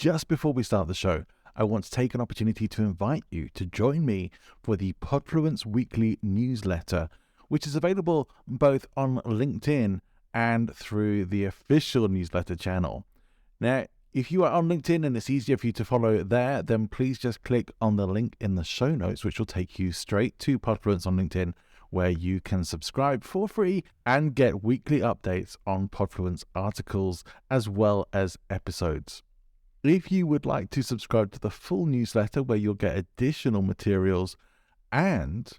just before we start the show, I want to take an opportunity to invite you to join me for the Podfluence Weekly newsletter, which is available both on LinkedIn and through the official newsletter channel. Now, if you are on LinkedIn and it's easier for you to follow there, then please just click on the link in the show notes, which will take you straight to Podfluence on LinkedIn, where you can subscribe for free and get weekly updates on Podfluence articles as well as episodes. If you would like to subscribe to the full newsletter where you'll get additional materials and,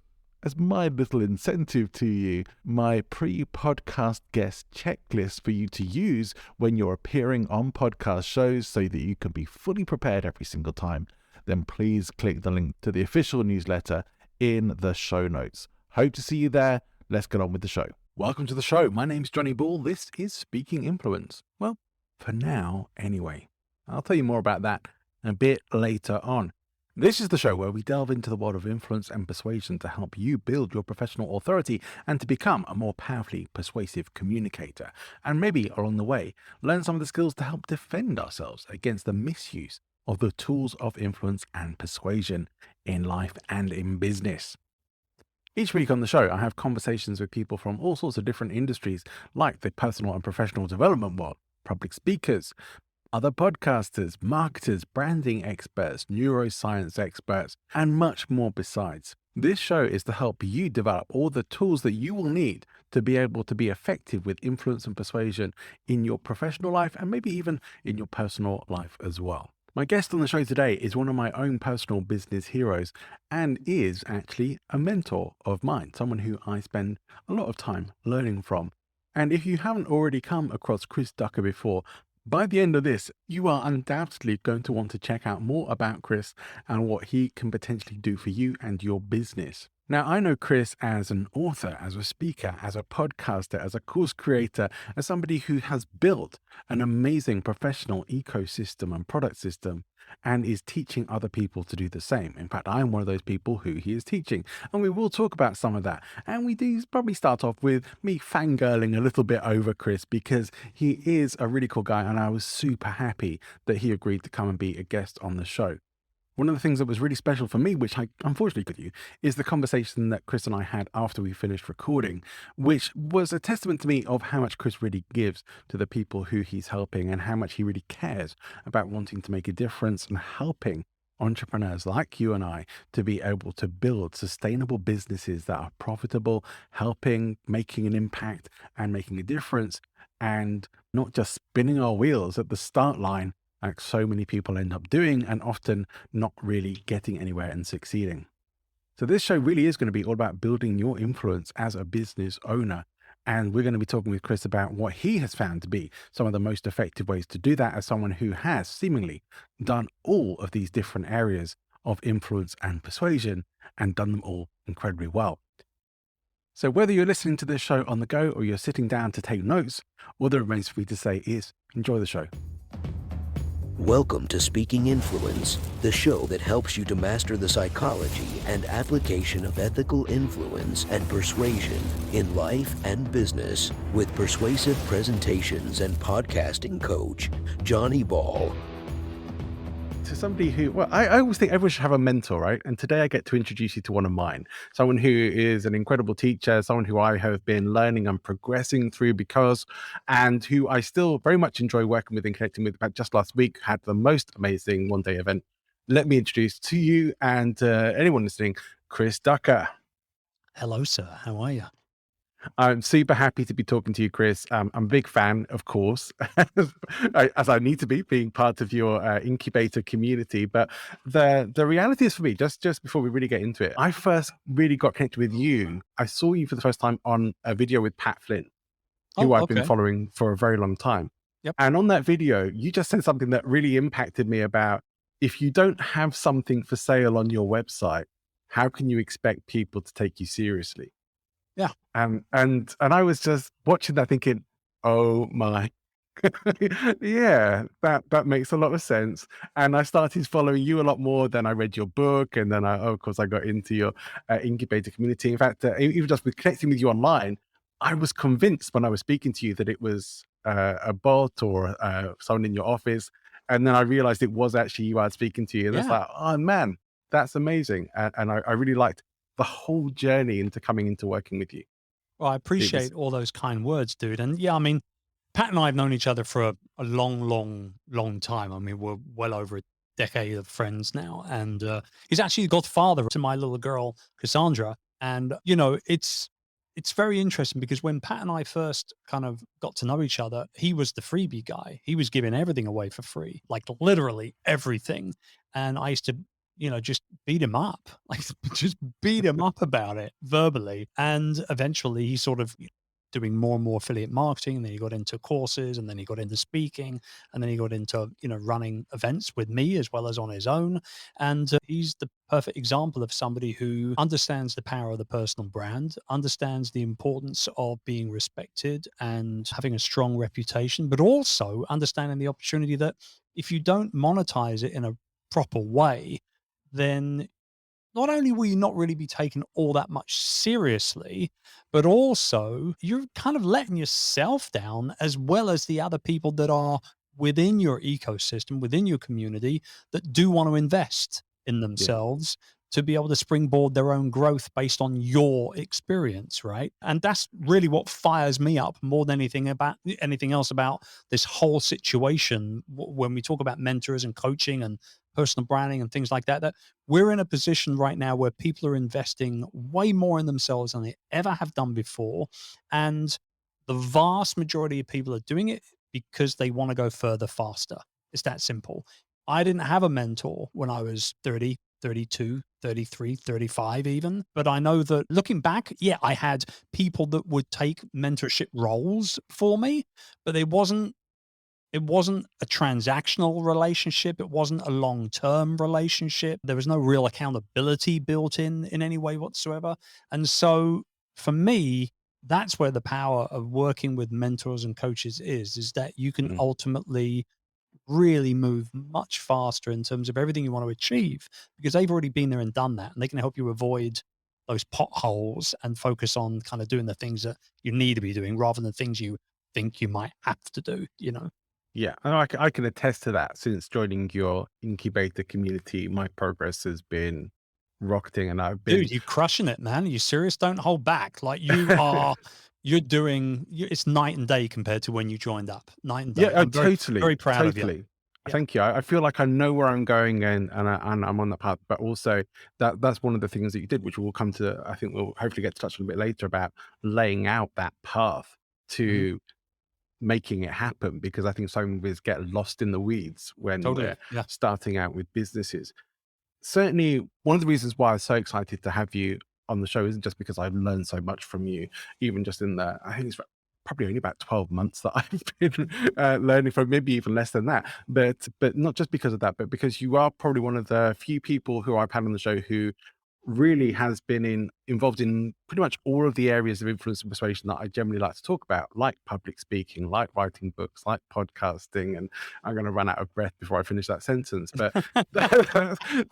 as my little incentive to you, my pre-podcast guest checklist for you to use when you're appearing on podcast shows so that you can be fully prepared every single time, then please click the link to the official newsletter in the show notes. Hope to see you there. Let's get on with the show. Welcome to the show. My name's Johnny Ball. This is Speaking Influence. Well, for now, anyway. I'll tell you more about that a bit later on. This is the show where we delve into the world of influence and persuasion to help you build your professional authority and to become a more powerfully persuasive communicator. And maybe along the way, learn some of the skills to help defend ourselves against the misuse of the tools of influence and persuasion in life and in business. Each week on the show, I have conversations with people from all sorts of different industries, like the personal and professional development world, public speakers, other podcasters, marketers, branding experts, neuroscience experts, and much more besides. This show is to help you develop all the tools that you will need to be able to be effective with influence and persuasion in your professional life and maybe even in your personal life as well. My guest on the show today is one of my own personal business heroes and is actually a mentor of mine, someone who I spend a lot of time learning from. And if you haven't already come across Chris Ducker before, by the end of this, you are undoubtedly going to want to check out more about Chris and what he can potentially do for you and your business. Now, I know Chris as an author, as a speaker, as a podcaster, as a course creator, as somebody who has built an amazing professional ecosystem and product system and is teaching other people to do the same. In fact, I'm one of those people who he is teaching, and we will talk about some of that. And we do probably start off with me fangirling a little bit over Chris because he is a really cool guy, and I was super happy that he agreed to come and be a guest on the show. One of the things that was really special for me, which I unfortunately could do, is the conversation that Chris and I had after we finished recording, which was a testament to me of how much Chris really gives to the people who he's helping and how much he really cares about wanting to make a difference and helping entrepreneurs like you and I to be able to build sustainable businesses that are profitable, helping, making an impact and making a difference, and not just spinning our wheels at the start line like so many people end up doing and often not really getting anywhere and succeeding. So this show really is going to be all about building your influence as a business owner. And we're going to be talking with Chris about what he has found to be some of the most effective ways to do that as someone who has seemingly done all of these different areas of influence and persuasion and done them all incredibly well. So whether you're listening to this show on the go or you're sitting down to take notes, all that remains for me to say is enjoy the show. Welcome to Speaking Influence, the show that helps you to master the psychology and application of ethical influence and persuasion in life and business with persuasive presentations and podcasting coach, Johnny Ball. To somebody who, well, I always think everyone should have a mentor, right? And today I get to introduce you to one of mine, someone who is an incredible teacher, someone who I have been learning and progressing through and who I still very much enjoy working with and connecting with. Just last week, had the most amazing one-day event. Let me introduce to you and anyone listening, Chris Ducker. Hello, sir. How are you? I'm super happy to be talking to you, Chris. I'm a big fan, of course, as I need to be, being part of your incubator community. But the reality is for me, just before we really get into it, I first really got connected with you. I saw you for the first time on a video with Pat Flynn, who I've been following for a very long time. Yep. And on that video, you just said something that really impacted me about if you don't have something for sale on your website, how can you expect people to take you seriously? Yeah. And I was just watching that thinking, oh my, yeah, that makes a lot of sense. And I started following you a lot more. Then I read your book, and then of course I got into your incubator community. In fact, even just with connecting with you online, I was convinced when I was speaking to you that it was a bot or someone in your office. And then I realized it was actually you I was speaking to you. And it's Yeah. like, oh man, that's amazing. And I really liked the whole journey into coming into working with you. Well, I It was, appreciate all those kind words, dude. And yeah, I mean, Pat and I have known each other for a long, long, long time. I mean, we're well over a decade of friends now. And he's actually the godfather to my little girl, Cassandra. And, it's very interesting because when Pat and I first kind of got to know each other, he was the freebie guy. He was giving everything away for free, like literally everything. And I used to, just beat him up, like just beat him up about it verbally. And eventually he sort of doing more and more affiliate marketing. And then he got into courses, and then he got into speaking, and then he got into, running events with me as well as on his own. And he's the perfect example of somebody who understands the power of the personal brand, understands the importance of being respected and having a strong reputation, but also understanding the opportunity that if you don't monetize it in a proper way, then not only will you not really be taken all that much seriously, but also you're kind of letting yourself down as well as the other people that are within your ecosystem, within your community that do want to invest in yeah. themselves to be able to springboard their own growth based on your experience, right? And that's really what fires me up more than anything else about this whole situation when we talk about mentors and coaching and personal branding and things like that, that we're in a position right now where people are investing way more in themselves than they ever have done before. And the vast majority of people are doing it because they want to go further faster. It's that simple. I didn't have a mentor when I was 30, 32, 33, 35 even. But I know that looking back, yeah, I had people that would take mentorship roles for me, but it wasn't a transactional relationship. It wasn't a long-term relationship. There was no real accountability built in any way whatsoever. And so for me, that's where the power of working with mentors and coaches is that you can Mm. ultimately really move much faster in terms of everything you want to achieve because they've already been there and done that. And they can help you avoid those potholes and focus on kind of doing the things that you need to be doing rather than things you think you might have to do. Yeah, and I can attest to that. Since joining your incubator community, my progress has been rocketing, and I've been Dude, you're crushing it, man. Are you serious? Don't hold back. Like it's night and day compared to when you joined up. Night and yeah, day. I'm very, totally, very proud of you. totally. Yeah. Thank you. I feel like I know where I'm going, and I'm on that path. But also that's one of the things that you did, which we'll come to. I think we'll hopefully get to touch on a bit later about laying out that path Mhm. to making it happen, because I think some of us get lost in the weeds when we're Totally. Yeah. starting out with businesses. Certainly, one of the reasons why I'm so excited to have you on the show isn't just because I've learned so much from you, even just in the, I think it's probably only about 12 months that I've been learning from, maybe even less than that. But not just because of that, but because you are probably one of the few people who I've had on the show who really has been involved in pretty much all of the areas of influence and persuasion that I generally like to talk about, like public speaking, like writing books, like podcasting. And I'm going to run out of breath before I finish that sentence. But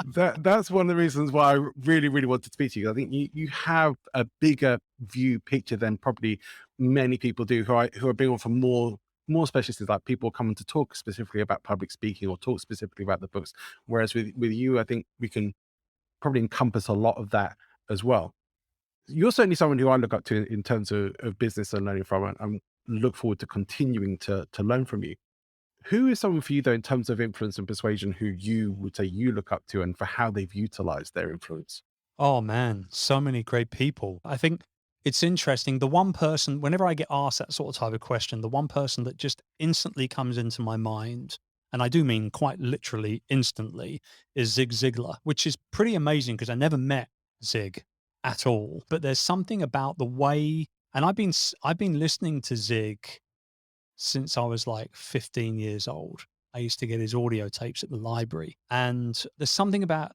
that's one of the reasons why I really, really wanted to speak to you. I think you have a bigger view picture than probably many people do who are being on for more specialists, like people coming to talk specifically about public speaking or talk specifically about the books. Whereas with you, I think we can probably encompass a lot of that as well. You're certainly someone who I look up to in terms of business and learning from, and look forward to continuing to learn from you. Who is someone for you, though, in terms of influence and persuasion, who you would say you look up to and for how they've utilized their influence? Oh man, so many great people. I think it's interesting. The one person, whenever I get asked that sort of type of question, the one person that just instantly comes into my mind, and I do mean quite literally instantly, is Zig Ziglar, which is pretty amazing because I never met Zig at all. But there's something about the way, and I've been listening to Zig since I was like 15 years old. I used to get his audio tapes at the library, and there's something about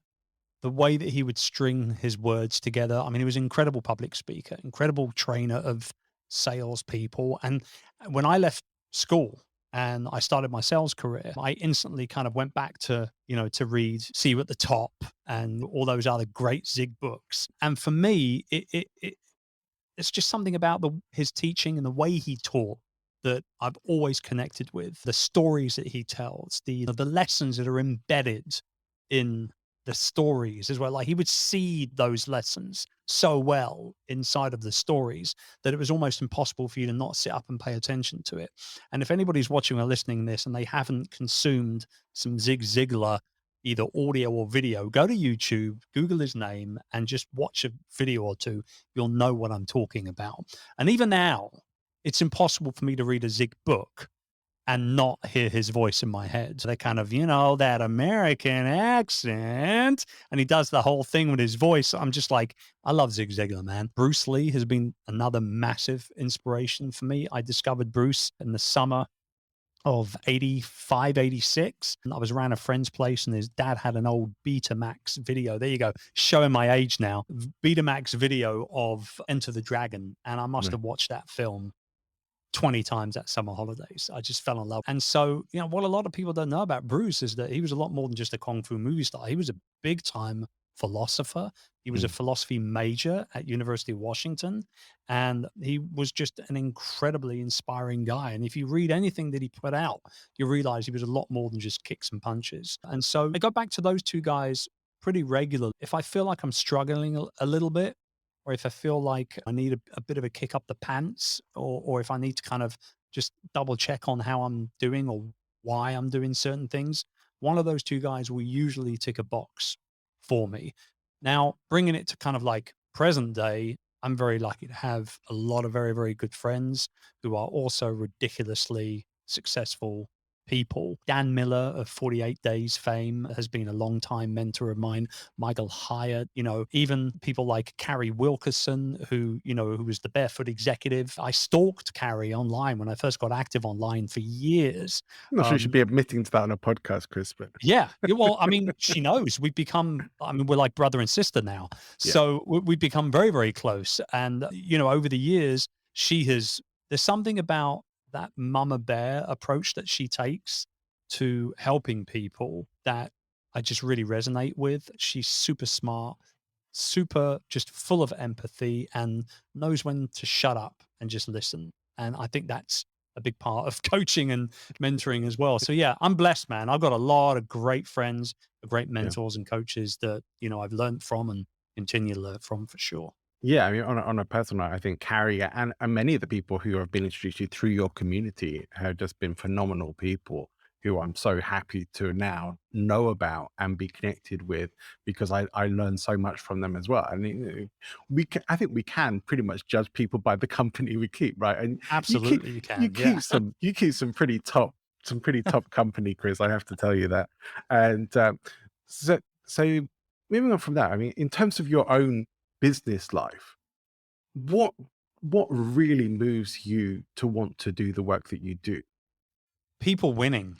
the way that he would string his words together. I mean, he was an incredible public speaker, incredible trainer of salespeople. And when I left school and I started my sales career, I instantly kind of went back to read See You at the Top and all those other great Zig books. And for me, it's just something about his teaching and the way he taught. that I've always connected with, the stories that he tells, the lessons that are embedded in the stories as well. Like he would seed those lessons so well inside of the stories that it was almost impossible for you to not sit up and pay attention to it. And if anybody's watching or listening to this and they haven't consumed some Zig Ziglar, either audio or video, go to YouTube, Google his name, and just watch a video or two. You'll know what I'm talking about. And even now, it's impossible for me to read a Zig book and not hear his voice in my head. So they kind of, that American accent. And he does the whole thing with his voice. I'm just like, I love Zig Ziglar, man. Bruce Lee has been another massive inspiration for me. I discovered Bruce in the summer of 85, 86. And I was around a friend's place and his dad had an old Betamax video. There you go. Showing my age now. Betamax video of Enter the Dragon. And I must have watched that film 20 times at summer holidays. I just fell in love. And so, what a lot of people don't know about Bruce is that he was a lot more than just a Kung Fu movie star. He was a big time philosopher. He was a philosophy major at University of Washington. And he was just an incredibly inspiring guy. And if you read anything that he put out, you realize he was a lot more than just kicks and punches. And so I go back to those two guys pretty regularly. If I feel like I'm struggling a little bit, or if I feel like I need a bit of a kick up the pants, or if I need to kind of just double check on how I'm doing or why I'm doing certain things, one of those two guys will usually tick a box for me. Now, bringing it to kind of like present day, I'm very lucky to have a lot of very, very good friends who are also ridiculously successful people. Dan Miller of 48 Days fame has been a longtime mentor of mine. Michael Hyatt, even people like Carrie Wilkerson, who was the Barefoot Executive. I stalked Carrie online when I first got active online for years. I'm not sure you should be admitting to that on a podcast, Chris, but Well, I mean, she knows we're like brother and sister now. yeah. So we've become very, very close. And, over the years, there's something about that mama bear approach that she takes to helping people that I just really resonate with. She's super smart, super just full of empathy, and knows when to shut up and just listen. And I think that's a big part of coaching and mentoring as well. So yeah, I'm blessed, man. I've got a lot of great friends, great mentors and coaches that, I've learned from and continue to learn from for sure. Yeah, I mean, on a personal note, I think Carrie and many of the people who have been introduced to you through your community have just been phenomenal people who I'm so happy to now know about and be connected with, because I learned so much from them as well. And I think we can pretty much judge people by the company we keep, right? And Absolutely, you can. you keep some pretty top company, Chris. I have to tell you that. And so moving on from that, I mean, in terms of your own business life, what really moves you to want to do the work that you do? People winning.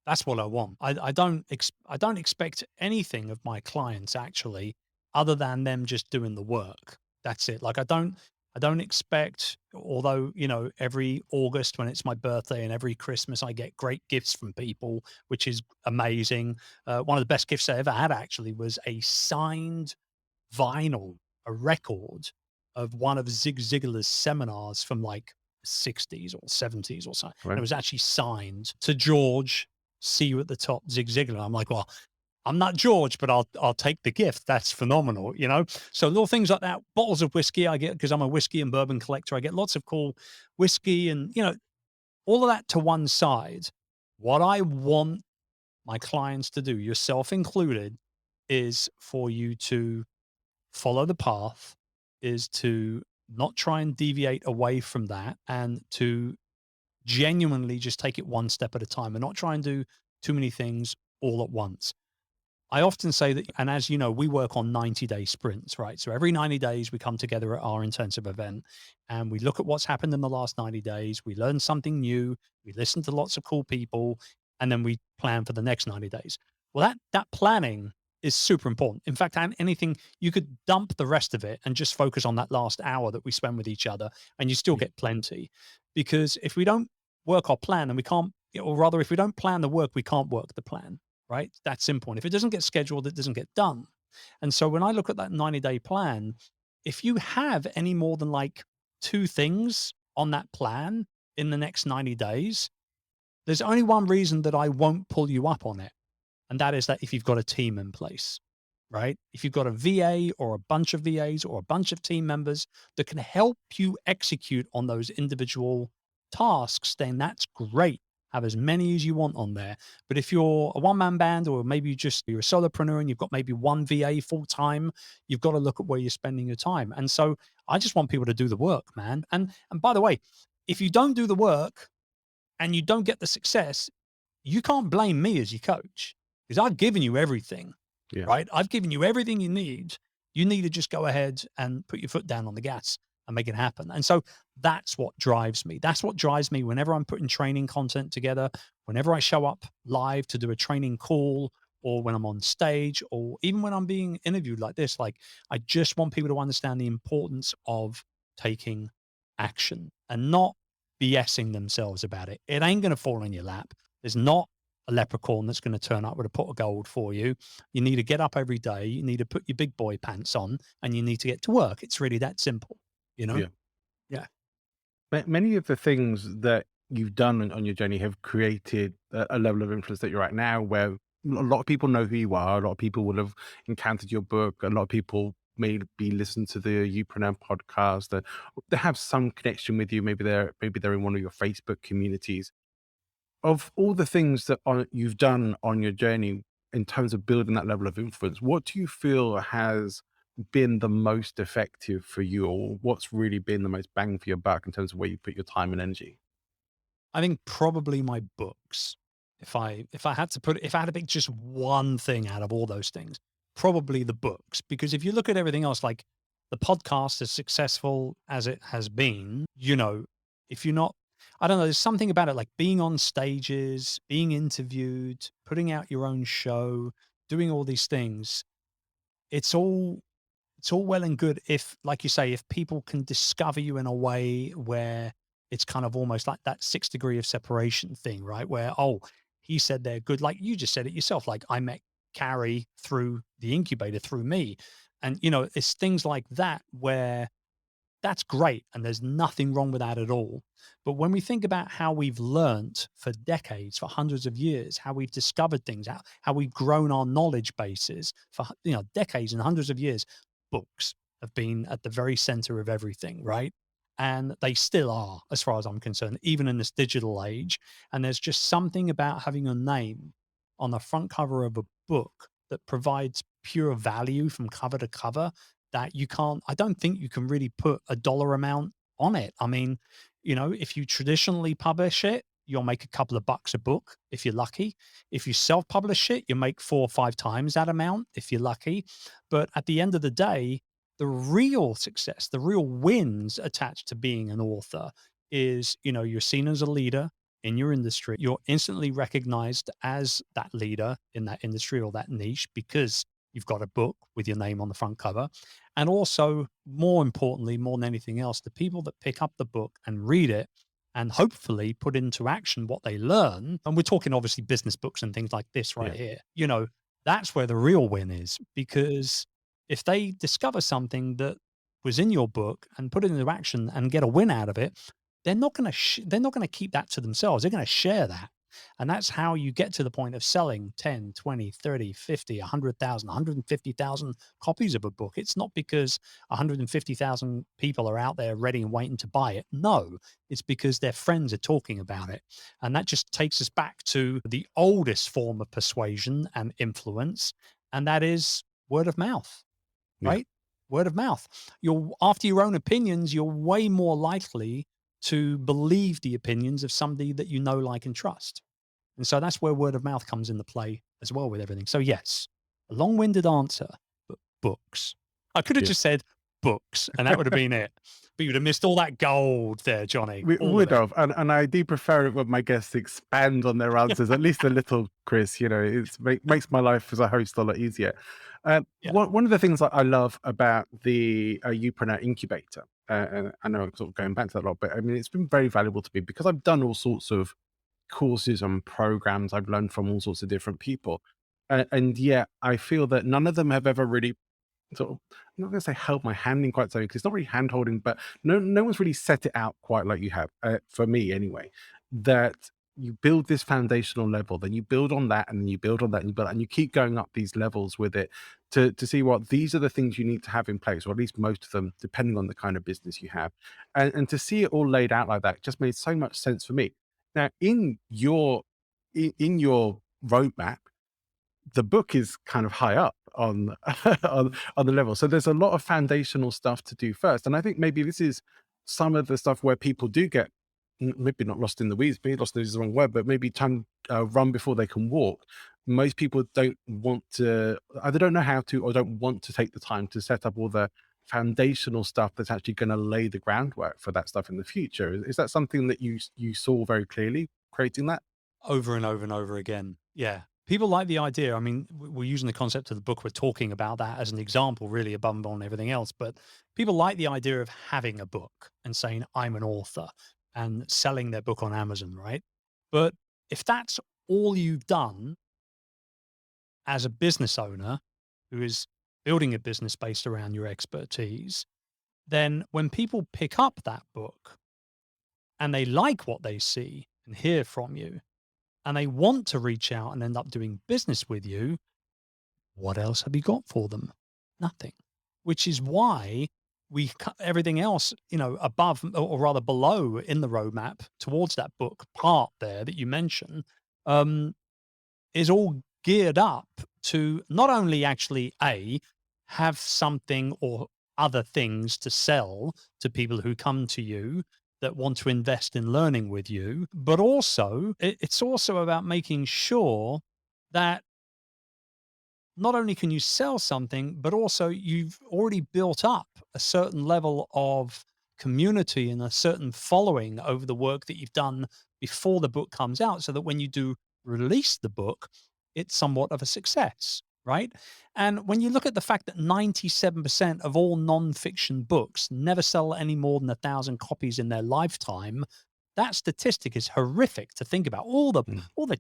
That's what I want. I don't expect anything of my clients actually, other than them just doing the work. That's it. Like I don't expect, although, every August when it's my birthday and every Christmas I get great gifts from people, which is amazing. One of the best gifts I ever had actually was a signed vinyl, a record of one of Zig Ziglar's seminars from like 60s or 70s or something. And Right? it was actually signed to George, see you at the top, Zig Ziglar. I'm like, well, I'm not George, but I'll take the gift. That's phenomenal. So little things like that. Bottles of whiskey I get because I'm a whiskey and bourbon collector. I get lots of cool whiskey and all of that to one side. What I want my clients to do, yourself included, is for you to follow the path, is to not try and deviate away from that, and to genuinely just take it one step at a time and not try and do too many things all at once. I often say that, and as you know, we work on 90-day sprints, right? So every 90 days, we come together at our intensive event and we look at what's happened in the last 90 days. We learn something new. We listen to lots of cool people, and then we plan for the next 90 days. Well, that planning is super important. In fact, anything, you could dump the rest of it and just focus on that last hour that we spend with each other, and you still get plenty. Because if we don't work our plan, and we can't, or rather, if we don't plan the work, we can't work the plan. Right? That simple. And if it doesn't get scheduled, it doesn't get done. And so when I look at that 90-day plan, if you have any more than like 2 things on that plan, in the next 90 days, there's only one reason that I won't pull you up on it. And that is that if you've got a team in place, right? If you've got a VA or a bunch of VAs or a bunch of team members that can help you execute on those individual tasks, then that's great. Have as many as you want on there. But if you're a one-man band, or maybe you're a solopreneur and you've got maybe one VA full time, you've got to look at where you're spending your time. And so I just want people to do the work, man. And by the way, if you don't do the work and you don't get the success, you can't blame me as your coach, because I've given you everything, Yeah. right? I've given you everything you need. You need to just go ahead and put your foot down on the gas and make it happen. And so that's what drives me. That's what drives me whenever I'm putting training content together, whenever I show up live to do a training call, or when I'm on stage, or even when I'm being interviewed like this. Like, I just want people to understand the importance of taking action and not BSing themselves about it. It ain't going to fall in your lap. There's not a leprechaun that's going to turn up with a pot of gold for you. You need to get up every day. You need to put your big boy pants on, and you need to get to work. It's really that simple, you know? Yeah. Yeah. Many of the things that you've done on your journey have created a level of influence that you're at now, where a lot of people know who you are. A lot of people will have encountered your book. A lot of people may be listening to the YouPreneur podcast. That they have some connection with you. Maybe they're in one of your Facebook communities. Of all the things that you've done on your journey in terms of building that level of influence, what do you feel has been the most effective for you, or what's really been the most bang for your buck in terms of where you put your time and energy? I think probably my books. If I had to pick just one thing out of all those things, probably the books. Because if you look at everything else, like the podcast, as successful as it has been, if you're not, I don't know, there's something about it, like being on stages, being interviewed, putting out your own show, doing all these things. It's all it's all well and good if, like you say, if people can discover you in a way where it's kind of almost like that 6 degree of separation thing, right? Where, oh, he said they're good. Like you just said it yourself. Like, I met Carrie through the incubator, through me. And, it's things like that where that's great. And there's nothing wrong with that at all. But when we think about how we've learnt for decades, for hundreds of years, how we've discovered things, how we've grown our knowledge bases for, decades and hundreds of years, books have been at the very center of everything, right? And they still are, as far as I'm concerned, even in this digital age. And there's just something about having a name on the front cover of a book that provides pure value from cover to cover that I don't think you can really put a dollar amount on it. I mean, if you traditionally publish it, you'll make a couple of bucks a book if you're lucky. If you self-publish it, you make 4 or 5 times that amount if you're lucky. But at the end of the day, the real success, the real wins attached to being an author is, you're seen as a leader in your industry. You're instantly recognized as that leader in that industry or that niche because you've got a book with your name on the front cover. And also, more importantly, more than anything else, the people that pick up the book and read it and hopefully put into action what they learn. And we're talking obviously business books and things like this right Yeah. here. That's where the real win is, because if they discover something that was in your book and put it into action and get a win out of it, they're not going to keep that to themselves. They're going to share that. And that's how you get to the point of selling 10, 20, 30, 50, 100,000, 150,000 copies of a book. It's not because 150,000 people are out there ready and waiting to buy it. No, it's because their friends are talking about it. And that just takes us back to the oldest form of persuasion and influence, and that is word of mouth, Yeah. right? Word of mouth. After your own opinions, you're way more likely to believe the opinions of somebody that you know, like, and trust. And so that's where word of mouth comes into play as well with everything. So yes, a long-winded answer, but books. I could have Yeah. just said books and that would have been it. But you'd have missed all that gold there, Johnny. We All would of it. have, and I do prefer it when my guests expand on their answers, at least a little, Chris. Makes my life as a host a lot easier. Yeah. One of the things that I love about the YouPreneur incubator, and I know I'm sort of going back to that a lot, but I mean, it's been very valuable to me because I've done all sorts of courses and programs. I've learned from all sorts of different people, and yet I feel that none of them have ever really sort of, I'm not going to say held my hand in quite so, because it's not really hand holding, but no one's really set it out quite like you have, for me anyway. That you build this foundational level, then you build on that, and then you build on that, and you build, and you keep going up these levels with it to see what these are the things you need to have in place, or at least most of them, depending on the kind of business you have, and to see it all laid out like that just made so much sense for me. Now, in your roadmap, the book is kind of high up on on the level. So there's a lot of foundational stuff to do first. And I think maybe this is some of the stuff where people do get maybe not lost in the weeds, maybe lost in the weeds is the wrong word, but maybe time run before they can walk. Most people don't want to, either don't know how to or don't want to take the time to set up all the foundational stuff that's actually going to lay the groundwork for that stuff in the future. Is that something that you saw very clearly creating that? Over and over and over again. Yeah. People like the idea. I mean, we're using the concept of the book. We're talking about that as an example, really above and beyond everything else. But people like the idea of having a book and saying, I'm an author, and selling their book on Amazon, right? But if that's all you've done as a business owner who is building a business based around your expertise, then when people pick up that book and they like what they see and hear from you, and they want to reach out and end up doing business with you, what else have you got for them? Nothing. Which is why we cut everything else, above or rather below in the roadmap towards that book part there that you mentioned, um, is all geared up to not only actually have something or other things to sell to people who come to you that want to invest in learning with you, but also it's also about making sure that not only can you sell something, but also you've already built up a certain level of community and a certain following over the work that you've done before the book comes out, so that when you do release the book, it's somewhat of a success, right? And when you look at the fact that 97% of all nonfiction books never sell any more than 1,000 copies in their lifetime, that statistic is horrific to think about. Mm. All the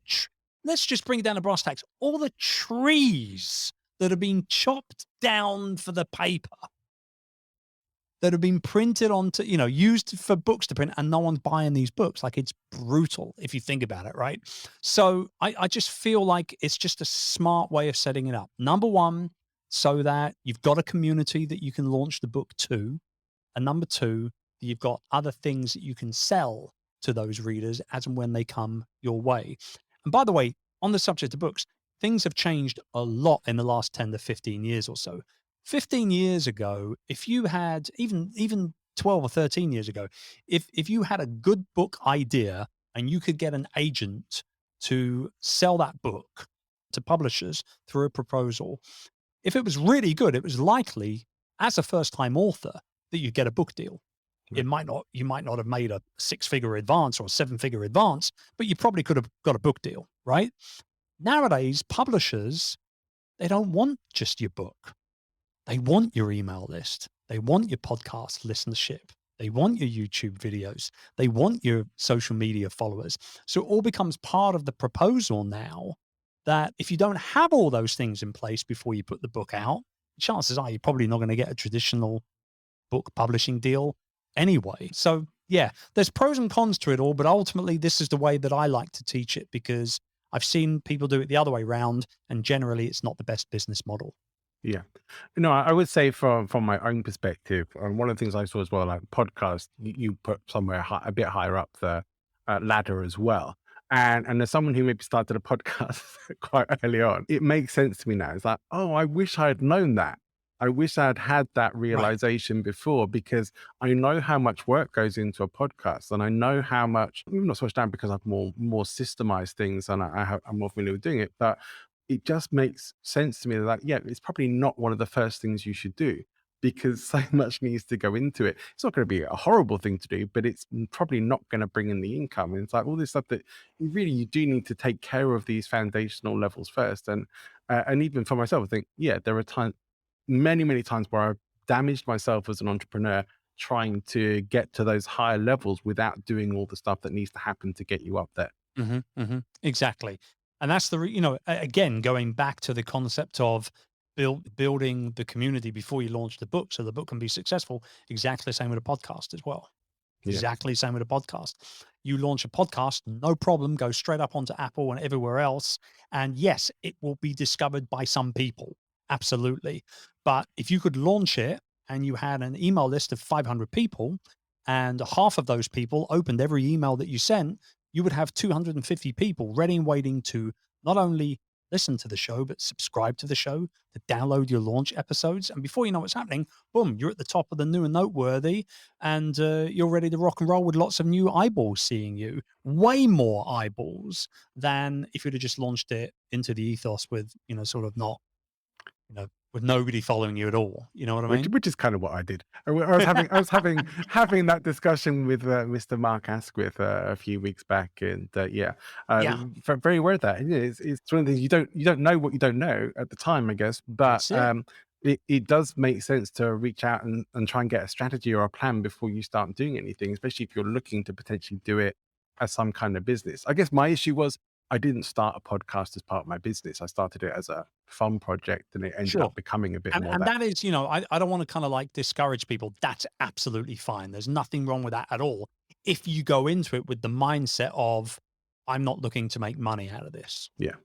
let's just bring it down to brass tacks. All the trees that have been chopped down for the paper, that have been printed onto, used for books to print, and no one's buying these books. Like, it's brutal if you think about it, right? So I just feel like it's just a smart way of setting it up. Number one, so that you've got a community that you can launch the book to. And number two, that you've got other things that you can sell to those readers as and when they come your way. And by the way, on the subject of books, things have changed a lot in the last 10 to 15 years or so. 15 years ago, if you had even 12 or 13 years ago, if you had a good book idea and you could get an agent to sell that book to publishers through a proposal, if it was really good, it was likely, as a first-time author, that you'd get a book deal. Right. You might not have made a six-figure advance or a seven-figure advance, but you probably could have got a book deal, right? Nowadays, publishers, they don't want just your book. They want your email list. They want your podcast listenership. They want your YouTube videos. They want your social media followers. So it all becomes part of the proposal now, that if you don't have all those things in place before you put the book out, chances are you're probably not going to get a traditional book publishing deal anyway. So yeah, there's pros and cons to it all, but ultimately this is the way that I like to teach it, because I've seen people do it the other way around, and generally it's not the best business model. Yeah. No, I would say from my own perspective, and one of the things I saw as well, like podcast, you put somewhere a bit higher up the ladder as well. And as someone who maybe started a podcast quite early on, it makes sense to me now. It's like, oh, I wish I had known that. I wish I'd had that Right. realization before, because I know how much work goes into a podcast, and I know how much, maybe not so much down because I've more systemized things and I'm more familiar with doing it, but it just makes sense to me that, yeah, it's probably not one of the first things you should do, because so much needs to go into it. It's not going to be a horrible thing to do, but it's probably not going to bring in the income. And it's like all this stuff that you do need to take care of these foundational levels first. And even for myself, I think, yeah, there are times, many times where I've damaged myself as an entrepreneur trying to get to those higher levels without doing all the stuff that needs to happen to get you up there. Exactly. And that's again, going back to the concept of building the community before you launch the book so the book can be successful. Exactly the same with a podcast as well. Yeah. Exactly the same with a podcast. You launch a podcast, no problem, go straight up onto Apple and everywhere else. And yes, it will be discovered by some people. Absolutely. But if you could launch it and you had an email list of 500 people and half of those people opened every email that you sent, you would have 250 people ready and waiting to not only listen to the show, but subscribe to the show, to download your launch episodes. And before you know what's happening, boom, you're at the top of the new and noteworthy, and you're ready to rock and roll with lots of new eyeballs seeing you. Way more eyeballs than if you'd have just launched it into the ethos with, sort of not, with nobody following you at all. You know what I mean? Which is kind of what I did. I was having that discussion with Mr. Mark Asquith a few weeks back, and Yeah. very aware of that. It's one of the things you don't know what you don't know at the time, I guess, but That's it. it does make sense to reach out and try and get a strategy or a plan before you start doing anything, especially if you're looking to potentially do it as some kind of business. I guess my issue was I didn't start a podcast as part of my business. I started it as a fun project, and it ended Sure. up becoming a bit more And that. that is, I don't want to kind of like discourage people. That's absolutely fine. There's nothing wrong with that at all. If you go into it with the mindset of, I'm not looking to make money out of this. Yeah.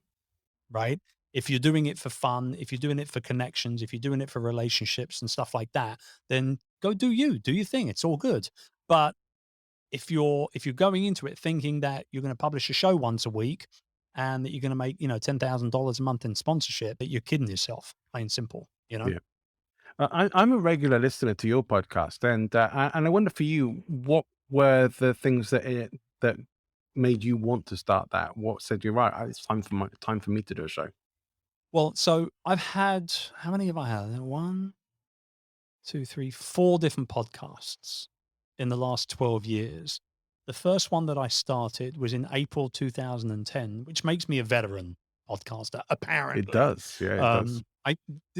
Right. If you're doing it for fun, if you're doing it for connections, if you're doing it for relationships and stuff like that, then go do your thing. It's all good. But if you're going into it thinking that you're going to publish a show once a week and that you're going to make, $10,000 a month in sponsorship, that you're kidding yourself, plain simple, Yeah. I'm a regular listener to your podcast, and I wonder for you, what were the things that made you want to start that? What said you're right? It's time for me to do a show. Well, so I've had, how many have I had? 1, 2, 3, 4 different podcasts in the last 12 years. The first one that I started was in April 2010, which makes me a veteran podcaster, apparently. It does, yeah, it does.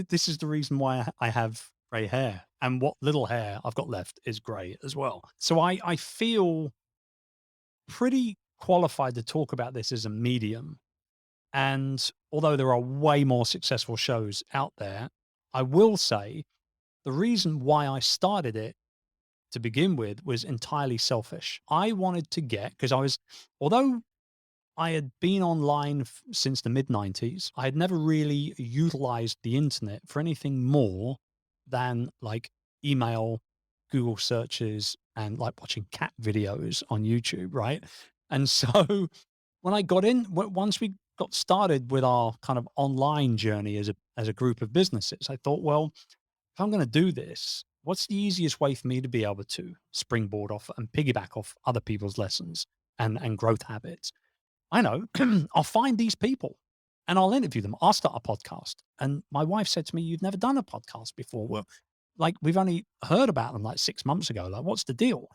This is the reason why I have gray hair, and what little hair I've got left is gray as well. So I feel pretty qualified to talk about this as a medium. And although there are way more successful shows out there, I will say the reason why I started it to begin with was entirely selfish. I wanted to get, because although I had been online since the mid 90s, I had never really utilized the internet for anything more than like email, Google searches, and like watching cat videos on YouTube, right? And so when I got in, once we got started with our kind of online journey as a group of businesses, I thought, well, if I'm going to do this, what's the easiest way for me to be able to springboard off and piggyback off other people's lessons and growth habits? I know. I'll find these people and I'll interview them. I'll start a podcast. And my wife said to me, "You've never done a podcast before." Well, like, we've only heard about them like 6 months ago. Like, what's the deal?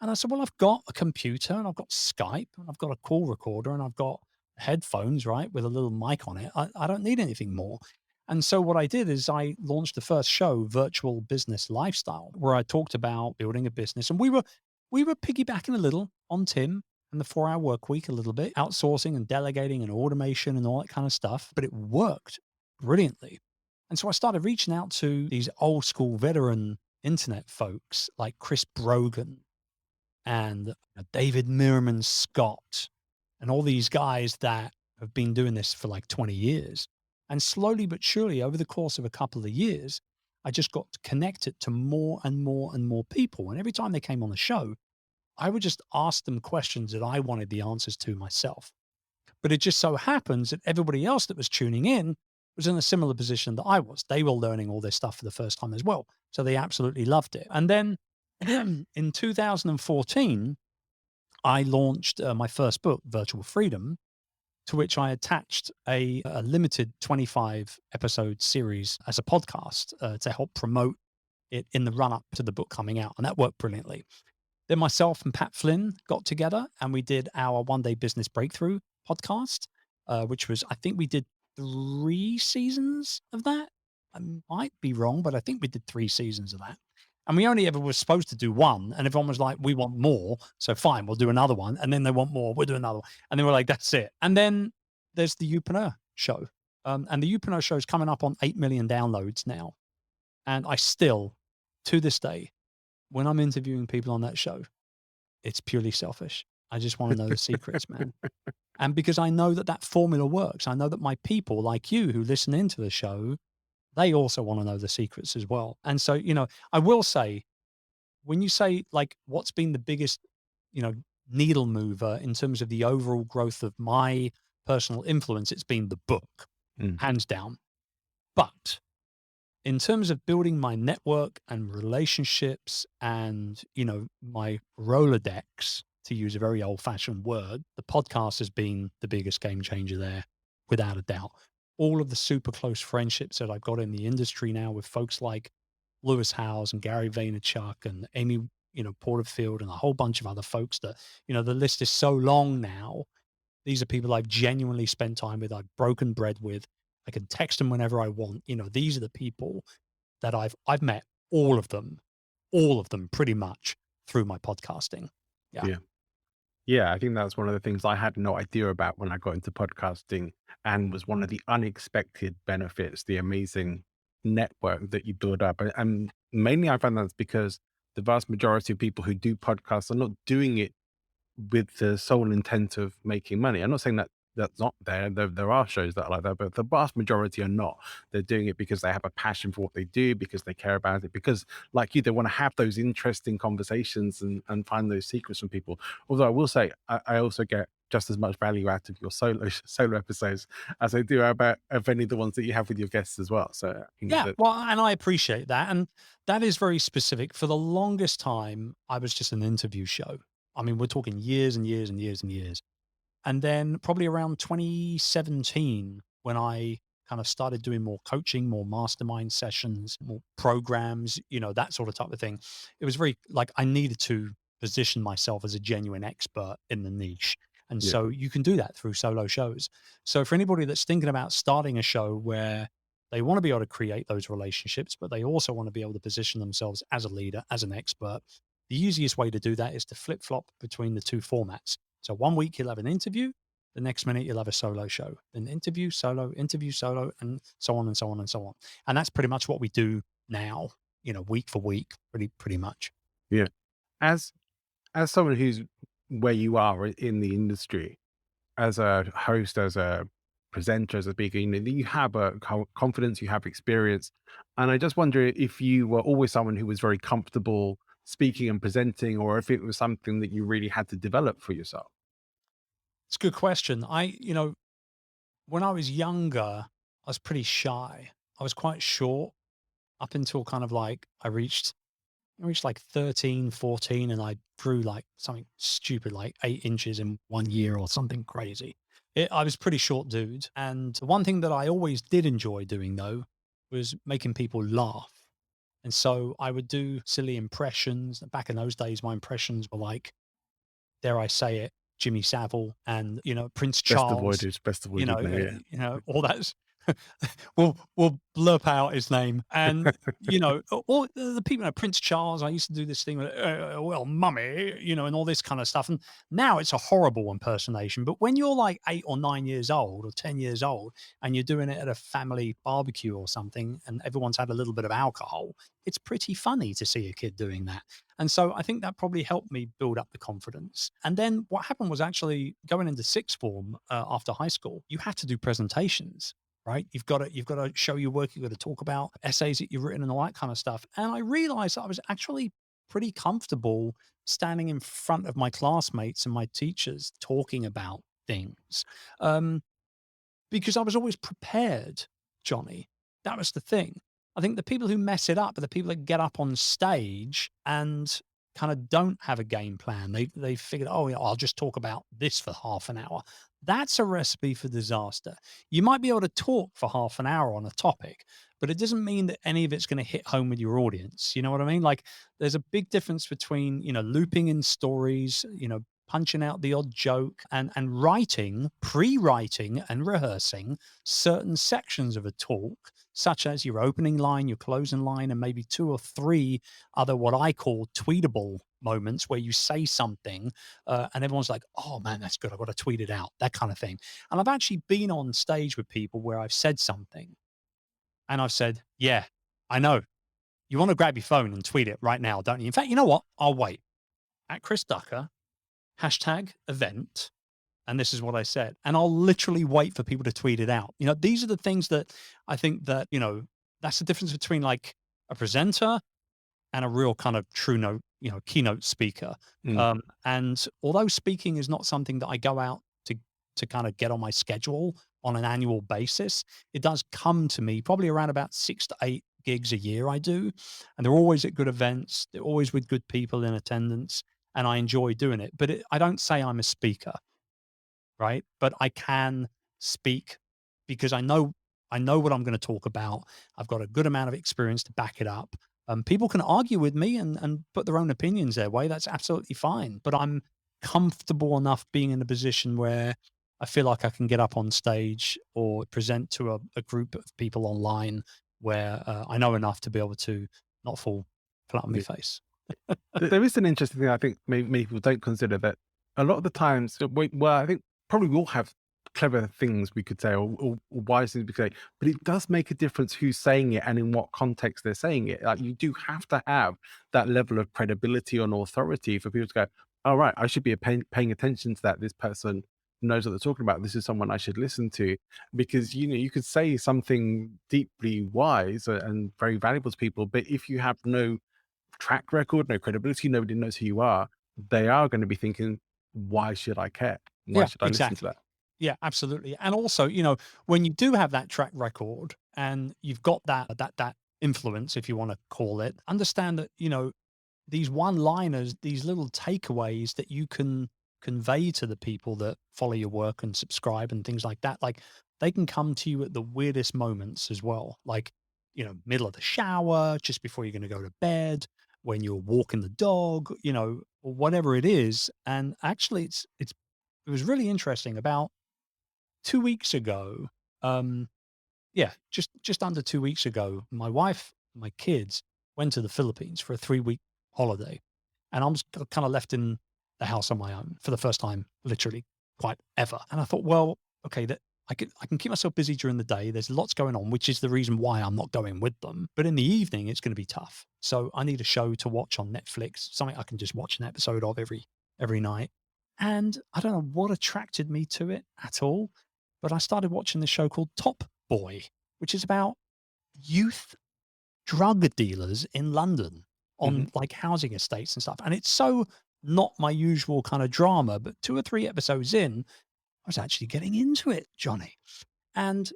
And I said, "Well, I've got a computer and I've got Skype and I've got a call recorder and I've got headphones, right, with a little mic on it. I don't need anything more." And so what I did is I launched the first show, Virtual Business Lifestyle, where I talked about building a business. And we were piggybacking a little on Tim and the 4-hour work week, a little bit, outsourcing and delegating and automation and all that kind of stuff. But it worked brilliantly. And so I started reaching out to these old school veteran internet folks like Chris Brogan and David Merriman Scott and all these guys that have been doing this for like 20 years. And slowly but surely, over the course of a couple of years, I just got connected to more and more and more people. And every time they came on the show, I would just ask them questions that I wanted the answers to myself. But it just so happens that everybody else that was tuning in was in a similar position that I was. They were learning all this stuff for the first time as well. So they absolutely loved it. And then in 2014, I launched my first book, Virtual Freedom, to which I attached a limited 25 episode series as a podcast to help promote it in the run up to the book coming out. And that worked brilliantly. Then myself and Pat Flynn got together and we did our One Day Business Breakthrough podcast, which was, I think we did 3 seasons of that. I might be wrong, but I think we did 3 seasons of that. And we only ever were supposed to do one. And everyone was like, "We want more. So fine, we'll do another one." And then they want more. We'll do another one. And then we're like, "That's it." And then there's the YouPreneur show. And the YouPreneur show is coming up on 8 million downloads now. And I still, to this day, when I'm interviewing people on that show, it's purely selfish. I just want to know the secrets, man. And because I know that that formula works, I know that my people like you who listen into the show, they also want to know the secrets as well. And so, I will say, when you say like what's been the biggest, you know, needle mover in terms of the overall growth of my personal influence, it's been the book, Mm. hands down. But in terms of building my network and relationships and, my Rolodex, to use a very old fashioned word, the podcast has been the biggest game changer there, without a doubt. All of the super close friendships that I've got in the industry now with folks like Lewis Howes and Gary Vaynerchuk and Amy, Porterfield and a whole bunch of other folks that, the list is so long now. These are people I've genuinely spent time with, I've broken bread with. I can text them whenever I want. These are the people that I've met all of them pretty much through my podcasting. Yeah. Yeah. Yeah, I think that's one of the things I had no idea about when I got into podcasting, and was one of the unexpected benefits, the amazing network that you build up. And mainly I found that's because the vast majority of people who do podcasts are not doing it with the sole intent of making money. I'm not saying that that's not there. There are shows that are like that, but the vast majority are not. They're doing it because they have a passion for what they do, because they care about it, because like you, they want to have those interesting conversations and find those secrets from people. Although I will say, I also get just as much value out of your solo episodes as I do about of any of the ones that you have with your guests as well. So I think Yeah. that, Well, and I appreciate that. And that is very specific. For the longest time, I was just an interview show. I mean, we're talking years and years and years and years. And then probably around 2017, when I kind of started doing more coaching, more mastermind sessions, more programs, that sort of type of thing, it was very like I needed to position myself as a genuine expert in the niche. And yeah, so you can do that through solo shows. So for anybody that's thinking about starting a show where they want to be able to create those relationships, but they also want to be able to position themselves as a leader, as an expert, the easiest way to do that is to flip flop between the two formats. So one week you'll have an interview, the next minute you'll have a solo show, then interview, solo, and so on and so on and so on. And that's pretty much what we do now, week for week, pretty much. yeah. As as someone who's where you are in the industry, as a host, as a presenter, as a speaker, you have a confidence, you have experience. And I just wonder if you were always someone who was very comfortable speaking and presenting, or if it was something that you really had to develop for yourself. It's a good question. When I was younger, I was pretty shy. I was quite short up until kind of like I reached like 13, 14, and I grew like something stupid, like 8 inches in 1 year or something crazy. I was pretty short dude. And the one thing that I always did enjoy doing though was making people laugh. And so I would do silly impressions. Back in those days, my impressions were like, dare I say it, Jimmy Savile and, Prince Charles, Best avoided now, yeah. all that. We'll blurp out his name. And, all the people, Prince Charles, I used to do this thing with, well, mummy, and all this kind of stuff. And now it's a horrible impersonation. But when you're like 8 or 9 years old or 10 years old and you're doing it at a family barbecue or something and everyone's had a little bit of alcohol, it's pretty funny to see a kid doing that. And so I think that probably helped me build up the confidence. And then what happened was actually going into sixth form after high school, you had to do presentations, right? You've got to show your work. You've got to talk about essays that you've written and all that kind of stuff. And I realized that I was actually pretty comfortable standing in front of my classmates and my teachers talking about things because I was always prepared, Johnny. That was the thing. I think the people who mess it up are the people that get up on stage and kind of don't have a game plan. They figured, oh yeah, I'll just talk about this for half an hour. That's a recipe for disaster. You might be able to talk for half an hour on a topic, but it doesn't mean that any of it's going to hit home with your audience. You know what I mean? Like there's a big difference between, looping in stories, punching out the odd joke, and writing, pre-writing and rehearsing certain sections of a talk, such as your opening line, your closing line, and maybe 2 or 3 other what I call tweetable moments where you say something and everyone's like, oh man, that's good, I've got to tweet it out, that kind of thing. And I've actually been on stage with people where I've said something and I've said, yeah, I know. You want to grab your phone and tweet it right now, don't you? In fact, you know what? I'll wait. At Chris Ducker, #event, and this is what I said. And I'll literally wait for people to tweet it out. You know, these are the things that I think that, you know, that's the difference between like a presenter and a real kind of true note, you know, keynote speaker. And although speaking is not something that I go out to kind of get on my schedule on an annual basis, it does come to me probably around about 6 to 8 gigs a year I do. And they're always at good events. They're always with good people in attendance. And I enjoy doing it. But I don't say I'm a speaker, right? But I can speak because I know what I'm going to talk about. I've got a good amount of experience to back it up. People can argue with me and put their own opinions their way. That's absolutely fine. But I'm comfortable enough being in a position where I feel like I can get up on stage or present to a group of people online where I know enough to be able to not fall flat on my face. There is an interesting thing I think many people don't consider, that a lot of the times, well, I think probably we all have clever things we could say or wise things we could say, but it does make a difference who's saying it and in what context they're saying it. Like, you do have to have that level of credibility and authority for people to go, all right, I should be paying attention to that. This person knows what they're talking about. This is someone I should listen to. Because, you know, you could say something deeply wise and very valuable to people, but if you have no track record, no credibility, nobody knows who you are, they are going to be thinking, why should I care? Why should I listen to that? Yeah, absolutely. And also, you know, when you do have that track record and you've got that influence, if you want to call it, understand that, you know, these one-liners, these little takeaways that you can convey to the people that follow your work and subscribe and things like that, like they can come to you at the weirdest moments as well. Like, you know, middle of the shower, just before you're going to go to bed, when you're walking the dog, you know, or whatever it is. And actually it was really interesting. About 2 weeks ago, just under 2 weeks ago, my wife, my kids went to the Philippines for a 3-week holiday, and I was kind of left in the house on my own for the first time, literally quite ever. And I thought, well, okay, that I can keep myself busy during the day. There's lots going on, which is the reason why I'm not going with them. But in the evening, it's going to be tough. So I need a show to watch on Netflix, something I can just watch an episode of every night. And I don't know what attracted me to it at all, but I started watching this show called Top Boy, which is about youth drug dealers in London on like housing estates and stuff. And it's so not my usual kind of drama, but 2 or 3 episodes in, I was actually getting into it, Johnny. And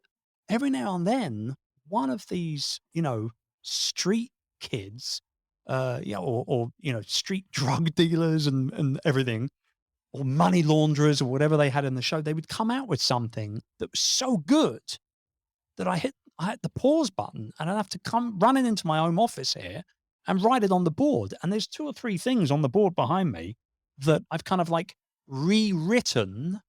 every now and then, one of these, you know, street kids, or you know, street drug dealers and everything, or money launderers or whatever they had in the show, they would come out with something that was so good that I hit the pause button, and I'd have to come running into my home office here and write it on the board. And there's 2 or 3 things on the board behind me that I've kind of like rewritten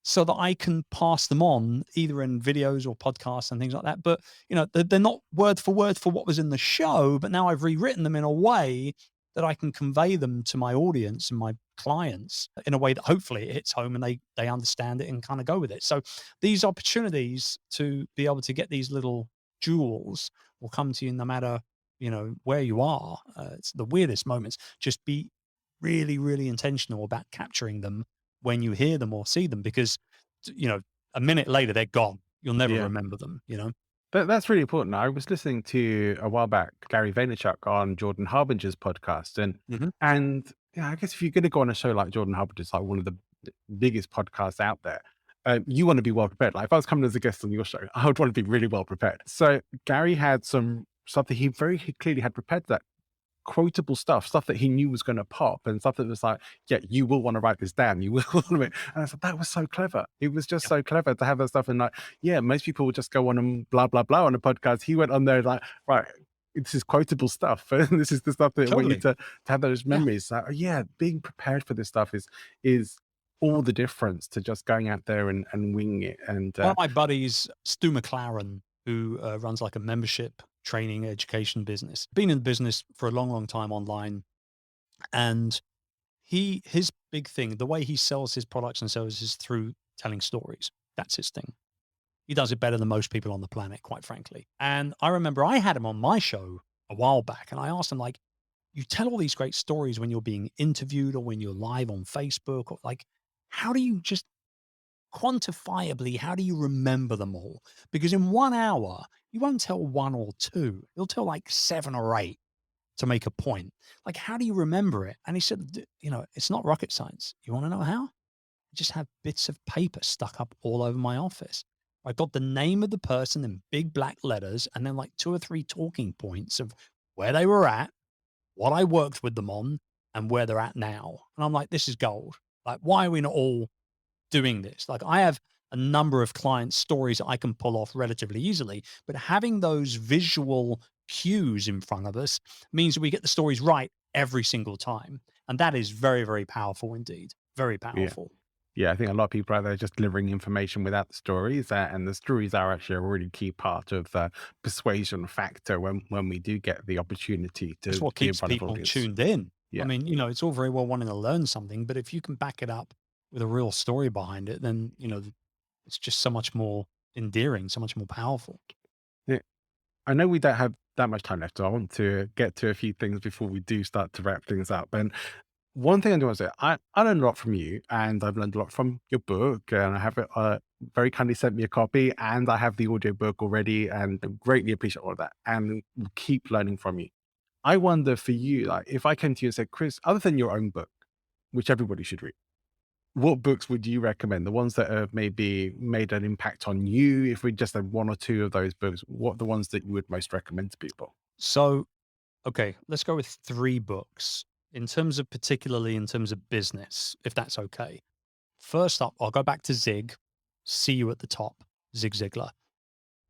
so that I can pass them on either in videos or podcasts and things like that. But, you know, they're not word for word for what was in the show, but now I've rewritten them in a way that I can convey them to my audience and my clients in a way that hopefully it hits home and they understand it and kind of go with it. So these opportunities to be able to get these little jewels will come to you no matter, you know, where you are. It's the weirdest moments. Just be really, really intentional about capturing them when you hear them or see them, because, you know, a minute later they're gone. You'll never remember them, you know. That's really important. I was listening to a while back Gary Vaynerchuk on Jordan Harbinger's podcast, and yeah, I guess if you're going to go on a show like Jordan Harbinger's, like one of the biggest podcasts out there, you want to be well prepared. Like if I was coming as a guest on your show, I would want to be really well prepared. So Gary had something he very clearly had prepared, that quotable stuff that he knew was going to pop, and stuff that was like, yeah, you will want to write this down. You will want to. And I thought that was so clever. It was just so clever to have that stuff. And like, yeah, most people would just go on and blah, blah, blah on a podcast. He went on there like, right, this is quotable stuff. And this is the stuff that I want you Totally. to have those Yeah. memories. Like, yeah, being prepared for this stuff is all the difference to just going out there and winging it. And One of my buddies, Stu McLaren, who runs like a membership training education business, been in the business for a long, long time online. And his big thing, the way he sells his products and services through telling stories. That's his thing. He does it better than most people on the planet, quite frankly. And I remember I had him on my show a while back, and I asked him, like, you tell all these great stories when you're being interviewed or when you're live on Facebook, or like, how do you just quantifiably, how do you remember them all? Because in 1 hour, you won't tell one or two, you'll tell like 7 or 8 to make a point. Like, how do you remember it? And he said, it's not rocket science. You want to know how? I just have bits of paper stuck up all over my office. I got the name of the person in big black letters and then like 2 or 3 talking points of where they were at, what I worked with them on, and where they're at now. And I'm like, this is gold. Like, why are we not all doing this? Like, I have a number of client stories I can pull off relatively easily, but having those visual cues in front of us means that we get the stories right every single time. And that is very, very powerful indeed. Very yeah. powerful. Yeah, I think a lot of people out there are just delivering information without the stories, and the stories are actually a really key part of the persuasion factor when we do get the opportunity It's to what be in keeps front of an people audience. tuned in. I Yeah, mean, it's all very well wanting to learn something, but if you can back it up with a real story behind it, then, it's just so much more endearing, so much more powerful. yeah. I know we don't have that much time left, so I want to get to a few things before we do start to wrap things up. And one thing I do want to say, I learned a lot from you, and I've learned a lot from your book, and I have it very kindly sent me a copy, and I have the audio book already, and I greatly appreciate all of that, and will keep learning from you. I wonder for you, like, if I came to you and said, Chris, other than your own book, which everybody should read, what books would you recommend? The ones that have maybe made an impact on you, if we just had one or two of those books, what are the ones that you would most recommend to people? So, okay, let's go with 3 books particularly in terms of business, if that's okay. First up, I'll go back to Zig, See You at the Top, Zig Ziglar.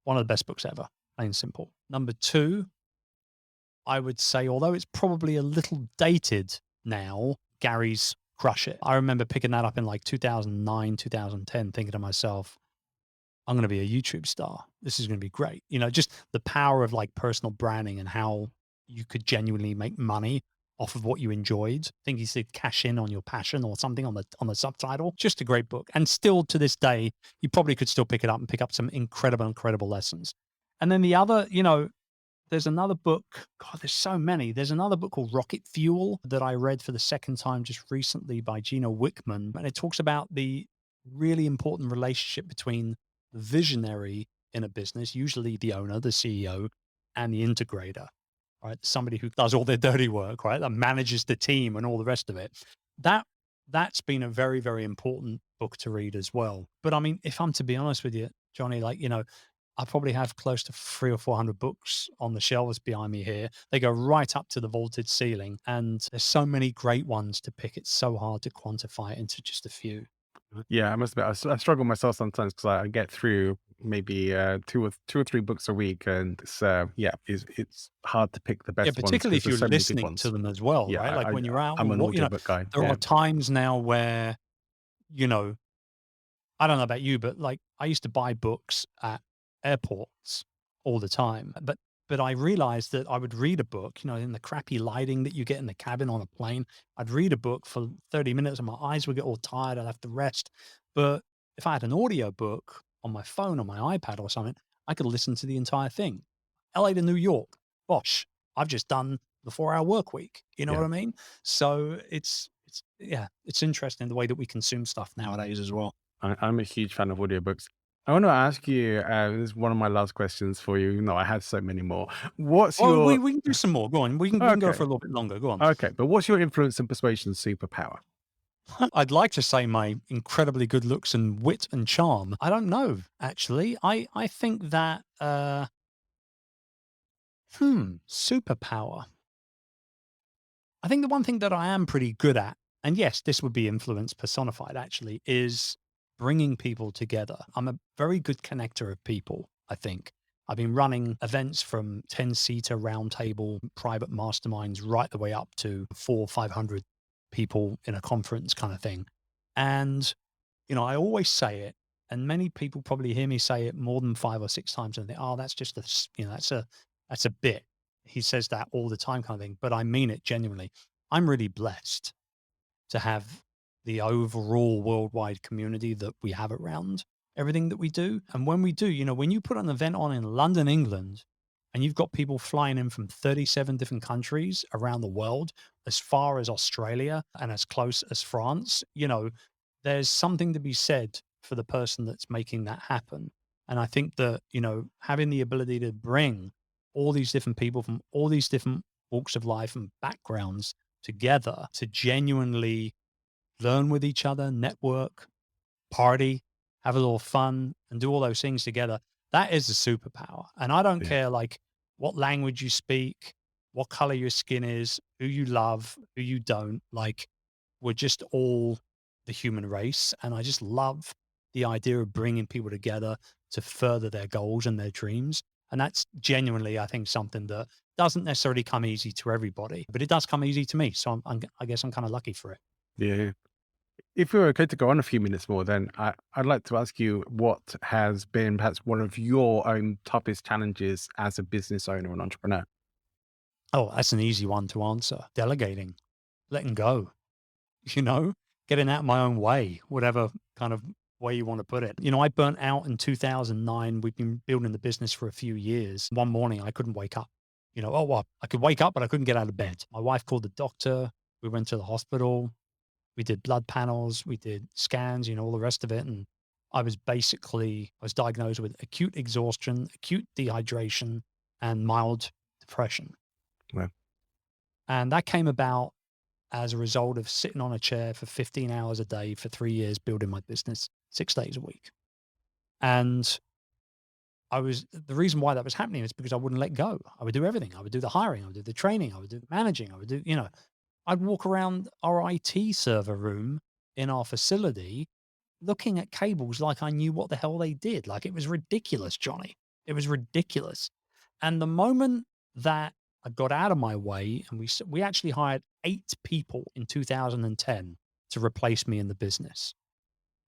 One of the best books ever, plain and simple. Number 2, I would say, although it's probably a little dated now, Gary's Crush It. I remember picking that up in like 2009, 2010, thinking to myself, I'm going to be a YouTube star. This is going to be great. Just the power of like personal branding and how you could genuinely make money off of what you enjoyed. I think he said cash in on your passion or something on the subtitle. Just a great book. And still to this day, you probably could still pick it up and pick up some incredible, incredible lessons. And then the other, there's another book. God, there's so many. There's another book called Rocket Fuel that I read for the second time just recently by Gino Wickman. And it talks about the really important relationship between the visionary in a business, usually the owner, the CEO, and the integrator, right? Somebody who does all their dirty work, right? That manages the team and all the rest of it. That's been a very, very important book to read as well. But I mean, if I'm to be honest with you, Johnny, like, I probably have close to 300 or 400 books on the shelves behind me here. They go right up to the vaulted ceiling, and there's so many great ones to pick. It's so hard to quantify it into just a few. Yeah, I must admit, I struggle myself sometimes because I get through maybe two or three books a week, and it's hard to pick the Yeah, best ones particularly because if there's you're so many good listening to ones. them as well, Yeah, right? Like when you're out I'm and an audiobook guy. there Yeah, are times now where, you know, I don't know about you, but like I used to buy books at airports all the time. But I realized that I would read a book, in the crappy lighting that you get in the cabin on a plane. I'd read a book for 30 minutes and my eyes would get all tired. I'd have to rest. But if I had an audio book on my phone, on my iPad or something, I could listen to the entire thing. LA to New York. Gosh, I've just done the 4-hour work week. You know yeah. what I mean? So it's interesting the way that we consume stuff nowadays as well. I'm a huge fan of audiobooks. I want to ask you, this is one of my last questions for you. No, I have so many more. What's Oh, your we can do some more. Go on. We can go okay? for a little bit longer. Go on. Okay, but what's your influence and persuasion superpower? I'd like to say my incredibly good looks and wit and charm. I don't know, actually. I think that superpower. I think the one thing that I am pretty good at, and yes, this would be influence personified actually, is bringing people together. I'm a very good connector of people, I think. I've been running events from 10-seater roundtable private masterminds right the way up to 400, 500 people in a conference kind of thing. And, I always say it, and many people probably hear me say it more than 5 or 6 times and think, oh, that's just that's a bit. He says that all the time kind of thing, but I mean it genuinely. I'm really blessed to have the overall worldwide community that we have around everything that we do. And when we do, when you put an event on in London, England, and you've got people flying in from 37 different countries around the world, as far as Australia and as close as France, there's something to be said for the person that's making that happen. And I think that, having the ability to bring all these different people from all these different walks of life and backgrounds together to genuinely learn with each other, network, party, have a little fun, and do all those things together. That is a superpower. And I don't Yeah. care what language you speak, what color your skin is, who you love, who you don't. Like, we're just all the human race. And I just love the idea of bringing people together to further their goals and their dreams. And that's genuinely, I think, something that doesn't necessarily come easy to everybody, but it does come easy to me. So I guess I'm kind of lucky for it. Yeah. If you're okay to go on a few minutes more, then I'd like to ask you what has been perhaps one of your own toughest challenges as a business owner and entrepreneur. Oh, that's an easy one to answer. Delegating, letting go, you know, getting out of my own way, whatever kind of way you want to put it. I burnt out in 2009. We've been building the business for a few years. One morning, I couldn't wake up. Oh, well, I could wake up, but I couldn't get out of bed. My wife called the doctor. We went to the hospital. We did blood panels. We did scans, all the rest of it. And I was diagnosed with acute exhaustion, acute dehydration, and mild depression. Well, And that came about as a result of sitting on a chair for 15 hours a day for 3 years, building my business 6 days a week. And the reason why that was happening is because I wouldn't let go. I would do everything. I would do the hiring. I would do the training. I would do the managing. I would do, I'd walk around our IT server room in our facility looking at cables like I knew what the hell they did. Like, it was ridiculous, Johnny. It was ridiculous. And the moment that I got out of my way, and we actually hired 8 people in 2010 to replace me in the business.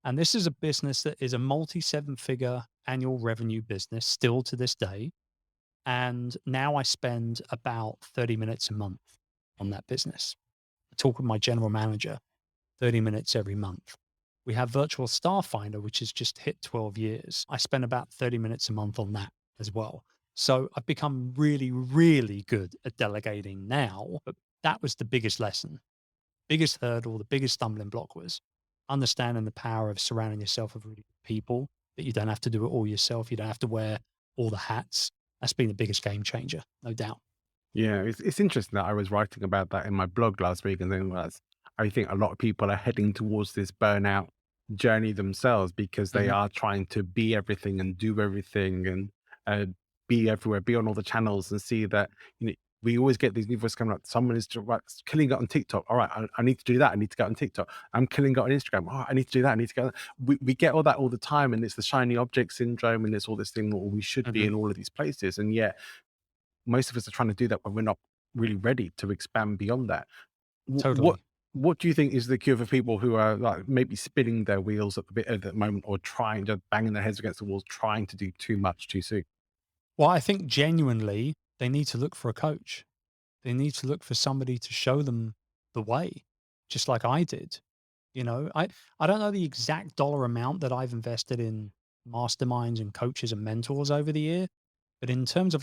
And this is a business that is a multi-7-figure annual revenue business still to this day. And now I spend about 30 minutes a month on that business. I talk with my general manager 30 minutes every month. We have Virtual Staff Finder, which has just hit 12 years. I spend about 30 minutes a month on that as well. So I've become really, really good at delegating now. But that was the biggest lesson. Biggest hurdle, the biggest stumbling block was understanding the power of surrounding yourself with really good people, that you don't have to do it all yourself. You don't have to wear all the hats. That's been the biggest game changer, no doubt. yeah, it's interesting that I was writing about that in my blog last week, and then I think a lot of people are heading towards this burnout journey themselves because they Mhm. are trying to be everything and do everything and be everywhere, be on all the channels, and see that we always get these new voices coming up. Someone is killing it on TikTok. All right, I need to do that. I need to go on TikTok. I'm killing it on Instagram. Oh, I need to do that. I need to go. We get all that all the time, and it's the shiny object syndrome, and it's all this thing. Well, we should be Mhm. in all of these places, and yet most of us are trying to do that, but we're not really ready to expand beyond that. What Totally. what do you think is the cure for people who are like maybe spinning their wheels at the bit at the moment, or trying to banging their heads against the walls, trying to do too much too soon? Well, I think genuinely they need to look for a coach. They need to look for somebody to show them the way, just like I did. I don't know the exact dollar amount that I've invested in masterminds and coaches and mentors over the year, but in terms of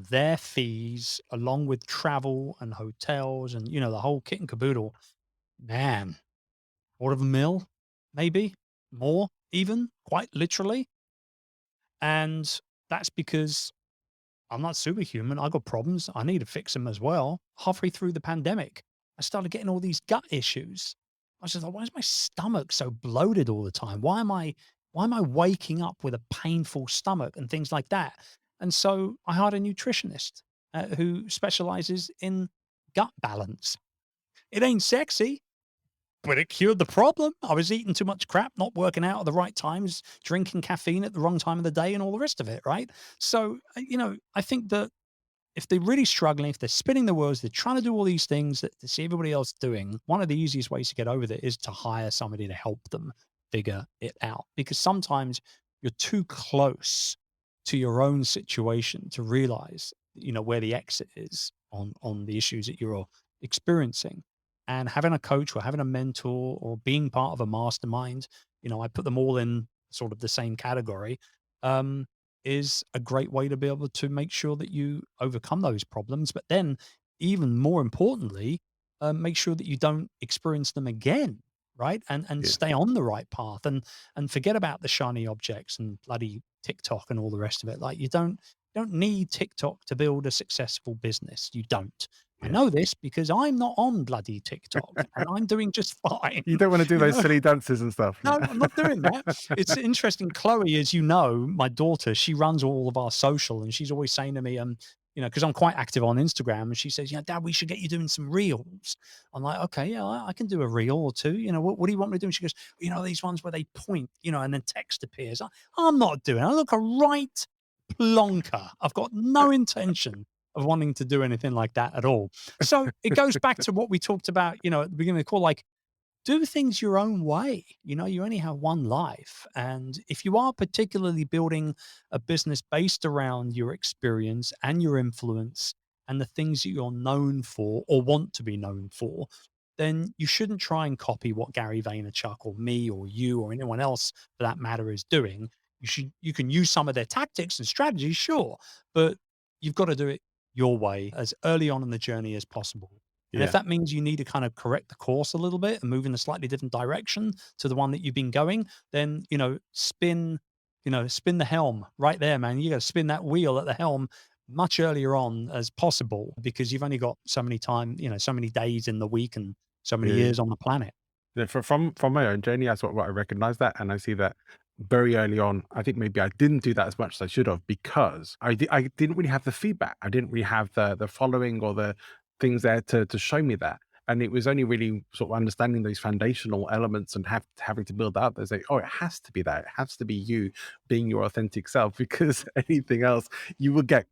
their fees along with travel and hotels and, the whole kit and caboodle, man, quarter of a mil, maybe more, even quite literally. And that's because I'm not superhuman. I got problems. I need to fix them as well. Halfway through the pandemic, I started getting all these gut issues. I was just like, why is my stomach so bloated all the time? Why am I waking up with a painful stomach and things like that? And so I hired a nutritionist who specializes in gut balance. It ain't sexy, but it cured the problem. I was eating too much crap, not working out at the right times, drinking caffeine at the wrong time of the day, and all the rest of it, right? So, I think that if they're really struggling, if they're spinning the wheels, they're trying to do all these things that they see everybody else doing, one of the easiest ways to get over it is to hire somebody to help them figure it out. Because sometimes you're too close to your own situation to realize, where the exit is on the issues that you're experiencing. And having a coach or having a mentor or being part of a mastermind, I put them all in sort of the same category. Um, is a great way to be able to make sure that you overcome those problems. But then, even more importantly, make sure that you don't experience them again, right? And Yeah. stay on the right path and forget about the shiny objects and bloody TikTok and all the rest of it. Like you don't need TikTok to build a successful business. You don't. I Yeah. know this because I'm not on bloody TikTok and I'm doing just fine. You don't want to do You those know? silly dances and stuff. No, I'm not doing that. It's interesting. Chloe, as you know, my daughter, she runs all of our social, and she's always saying to me, because I'm quite active on Instagram, and she says, Dad, we should get you doing some reels. I'm like, okay, yeah, I can do a reel or two. What do you want me to do? And she goes, these ones where they point, and then text appears. I'm not doing it. I look a right plonker. I've got no intention of wanting to do anything like that at all. So it goes back to what we talked about, at the beginning of the call, like, do things your own way. You only have one life. And if you are particularly building a business based around your experience and your influence and the things that you're known for or want to be known for, then you shouldn't try and copy what Gary Vaynerchuk or me or you or anyone else for that matter is doing. You can use some of their tactics and strategies, sure, but you've got to do it your way as early on in the journey as possible. And if Yeah. that means you need to kind of correct the course a little bit and move in a slightly different direction to the one that you've been going, then, spin the helm right there, man. You got to spin that wheel at the helm much earlier on as possible because you've only got so many so many days in the week and so many Yeah. years on the planet. Yeah, from my own journey, that's what I recognize that, and I see that very early on. I think maybe I didn't do that as much as I should have because I didn't really have the feedback. I didn't really have the following or the things there to show me that. And it was only really sort of understanding those foundational elements and having to build that up. They say, oh, it has to be that. It has to be you being your authentic self because anything else, you will get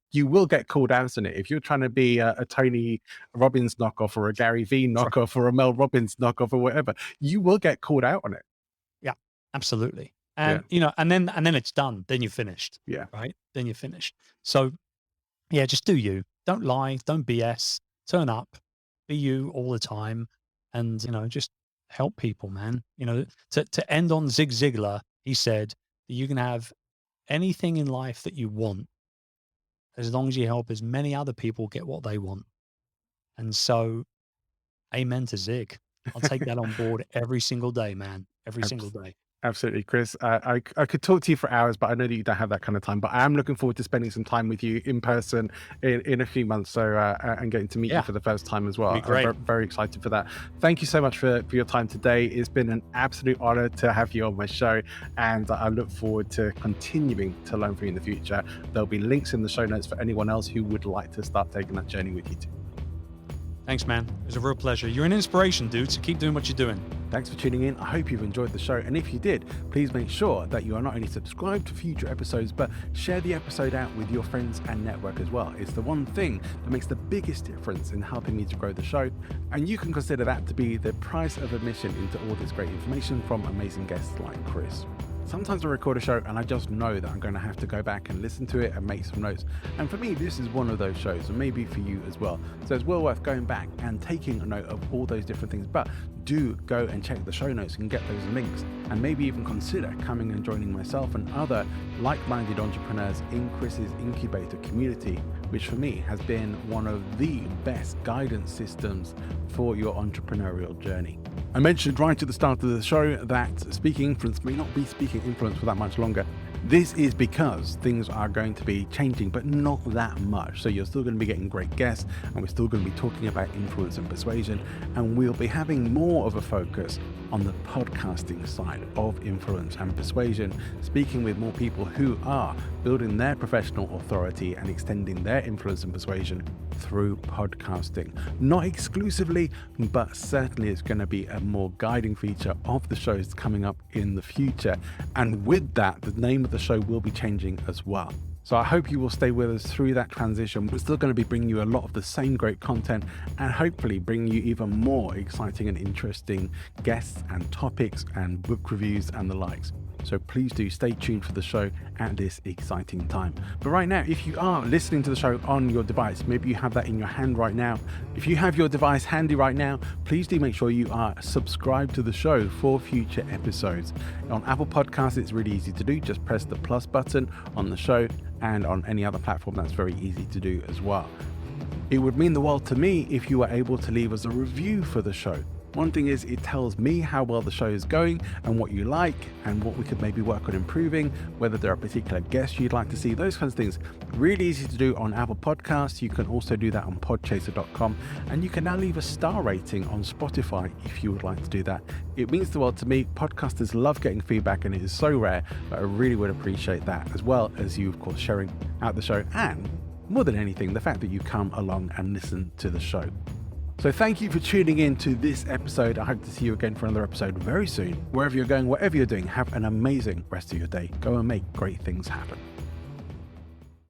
called out on it. If you're trying to be a Tony Robbins knockoff or a Gary V Right. knockoff or a Mel Robbins knockoff or whatever, you will get called out on it. Yeah, absolutely. Yeah. And then it's done. Then you're finished. Yeah. Right. Then you're finished. So yeah, just do you. Don't lie. Don't BS. Turn up. Be you all the time. And, just help people, man. To end on Zig Ziglar, he said that you can have anything in life that you want as long as you help as many other people get what they want. And so, amen to Zig. I'll take that on board every single day, man. Every single day. Absolutely, Chris. I could talk to you for hours, but I know that you don't have that kind of time. But I am looking forward to spending some time with you in person in a few months. So and getting to meet you for the first time as well. Be great. I'm very excited for that. Thank you so much for your time today. It's been an absolute honor to have you on my show, and I look forward to continuing to learn from you in the future. There'll be links in the show notes for anyone else who would like to start taking that journey with you too. Thanks, man. It was a real pleasure. You're an inspiration, dude. So keep doing what you're doing. Thanks for tuning in. I hope you've enjoyed the show. And if you did, please make sure that you are not only subscribed to future episodes, but share the episode out with your friends and network as well. It's the one thing that makes the biggest difference in helping me to grow the show. And you can consider that to be the price of admission into all this great information from amazing guests like Chris. Sometimes I record a show and I just know that I'm going to have to go back and listen to it and make some notes. And for me, this is one of those shows, and maybe for you as well. So it's well worth going back and taking a note of all those different things. But do go and check the show notes and get those links, and maybe even consider coming and joining myself and other like-minded entrepreneurs in Chris's incubator community, which for me has been one of the best guidance systems for your entrepreneurial journey. I mentioned right at the start of the show that Speaking Influence may not be Speaking Influence for that much longer. This is because things are going to be changing, but not that much. So you're still going to be getting great guests, and we're still going to be talking about influence and persuasion, and we'll be having more of a focus on the podcasting side of influence and persuasion, speaking with more people who are building their professional authority and extending their influence and persuasion through podcasting. Not exclusively, but certainly it's going to be a more guiding feature of the shows coming up in the future. And with that, the name of the show will be changing as well. So I hope you will stay with us through that transition. We're still going to be bringing you a lot of the same great content and hopefully bring you even more exciting and interesting guests and topics and book reviews and the likes. So please do stay tuned for the show at this exciting time. But right now, if you are listening to the show on your device, maybe you have that in your hand right now. If you have your device handy right now, please do make sure you are subscribed to the show for future episodes. On Apple Podcasts, it's really easy to do. Just press the plus button on the show, and on any other platform, that's very easy to do as well. It would mean the world to me if you were able to leave us a review for the show. One thing is, it tells me how well the show is going and what you like and what we could maybe work on improving, whether there are particular guests you'd like to see, those kinds of things. Really easy to do on Apple Podcasts. You can also do that on podchaser.com, and you can now leave a star rating on Spotify if you would like to do that. It means the world to me. Podcasters love getting feedback, and it is so rare, but I really would appreciate that, as well as you, of course, sharing out the show, and more than anything, the fact that you come along and listen to the show. So thank you for tuning in to this episode. I hope to see you again for another episode very soon. Wherever you're going, whatever you're doing, have an amazing rest of your day. Go and make great things happen.